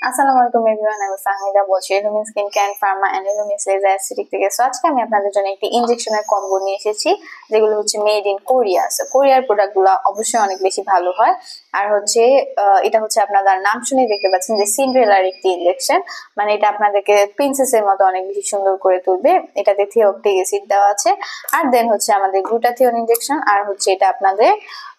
আসসালামু আলাইকুম এভরিওয়ান, আমি ফাহমিদা বলছি Lumin skin care pharma and Lumin laser aesthetic থেকে। সো আজকে আমি আপনাদের জন্য একটি ইনজেকশনের কম্বো নিয়ে এসেছি, যেগুলো হচ্ছে মেড ইন কোরিয়া। সো কোরিয়ার প্রোডাক্টগুলো অবশ্যই অনেক বেশি ভালো হয়। আর হচ্ছে এটা হচ্ছে আপনাদের নাম শুনে দেখতে পাচ্ছেন যে সিন্ড্রেলার একটি ইনজেকশন, মানে এটা আপনাদেরকে প্রিন্সেসের মতো অনেক বেশি সুন্দর করে তুলবে। এটাতে থিওপটিক অ্যাসিড দেওয়া আছে, আর দেন হচ্ছে আমাদের গ্লুটাথিয়ন ইনজেকশন, আর হচ্ছে এটা আপনাদের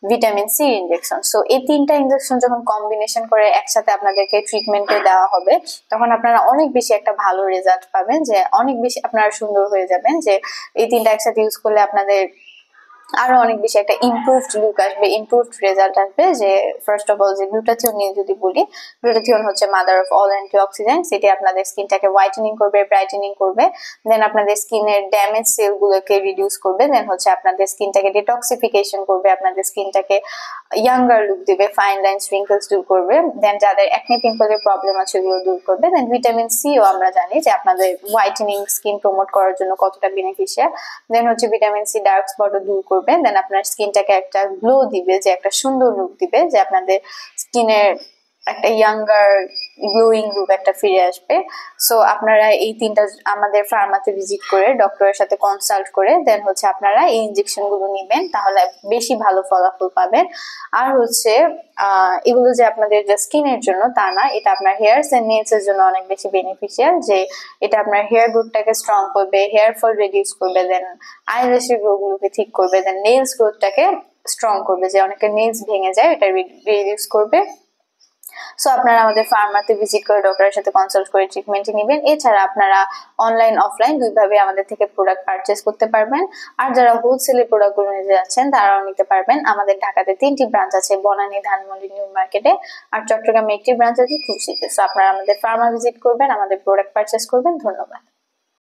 ভিটামিন সি ইনজেকশন। সো এই তিনটা ইনজেকশন যখন কম্বিনেশন করে একসাথে আপনাদেরকে ট্রিটমেন্টে দেওয়া হবে, তখন আপনারা অনেক বেশি একটা ভালো রেজাল্ট পাবেন, যে অনেক বেশি আপনারা সুন্দর হয়ে যাবেন। যে এই তিনটা একসাথে ইউজ করলে আপনাদের আরো অনেক বেশি একটা ইমপ্রুভড লুক আসবে, ইমপ্রুভড রেজাল্ট আসবে। যে ফার্স্ট অফ অল যে গ্লুটাথিয়ন নিয়ে যদি বলি, গ্লুটাথিয়ন হচ্ছে মাদার অফ অল অ্যান্টিঅক্সিডেন্টস। এটি আপনাদের স্কিনটাকে হোয়াইটেনিং করবে, ব্রাইটেনিং করবে, দেন আপনাদের স্কিনের ড্যামেজ সেল গুলোকে রিডিউস করবে, দেন হচ্ছে আপনাদের স্কিনটাকে ডিটক্সিফিকেশন করবে, আপনাদের স্কিনটাকে ইয়াঙ্গার লুক দিবে, ফাইন লাইন রিঙ্কেলস দূর করবে, দেন যাদের অ্যাকনে পিম্পলের প্রবলেম আছে ওগুলো দূর করবে। দেন ভিটামিন সিও আমরা জানি যে আপনাদের হোয়াইটেনিং স্কিন প্রমোট করার জন্য কতটা বেনিফিশিয়াল। দেন হচ্ছে ভিটামিন সি ডার্ক স্পটও দূর করবে, দেন আপনার স্কিনটাকে একটা গ্লো দিবে, যে একটা সুন্দর লুক দিবে, যে আপনাদের স্কিনের একটা ইয়াঙ্গার গ্লোয়িং লুক একটা ফিরে আসবে। সো আপনারা এই তিনটা আমাদের ফার্মাতে ভিজিট করে ডক্টরের সাথে কনসাল্ট করে দেন হচ্ছে আপনারা এই ইনজেকশন গুলো নিবেন, তাহলে বেশি ভালো ফলাফল পাবেন। আর হচ্ছে এগুলো যে আপনাদের যে স্কিনের জন্য তা না, এটা আপনার হেয়ারস এন্ড নেলস এর জন্য অনেক বেশি বেনিফিশিয়াল। যে এটা আপনার হেয়ার গ্রোথটাকে স্ট্রং করবে, হেয়ার ফল রিডিউস করবে, দেন আইল্যাশের গ্রো গুলোকে ঠিক করবে, দেন নেলস গ্রোথটাকে স্ট্রং করবে, যে অনেকের নেলস ভেঙে যায় এটা রিডিউস করবে। সো আপনারা আমাদের ফার্মাতে ভিজিট করে ডক্টরের সাথে কনসাল্ট করে ট্রিটমেন্ট নেবেন। এছাড়া আপনারা অনলাইন অফলাইন দুইভাবে আমাদের থেকে প্রোডাক্ট পারচেজ করতে পারবেন। আর যারা হোলসেলে প্রোডাক্টগুলো নিতে যাচ্ছেন তারাও নিতে পারবেন। আমাদের ঢাকাতে 3টি ব্রাঞ্চ আছে, বনানী, ধানমন্ডি, নিউ মার্কেটে, আর চট্টগ্রামে একটি ব্রাঞ্চ আছে খুশিতে। সো আপনারা আমাদের ফার্মা ভিজিট করবেন, আমাদের প্রোডাক্ট পারচেজ করবেন। ধন্যবাদ।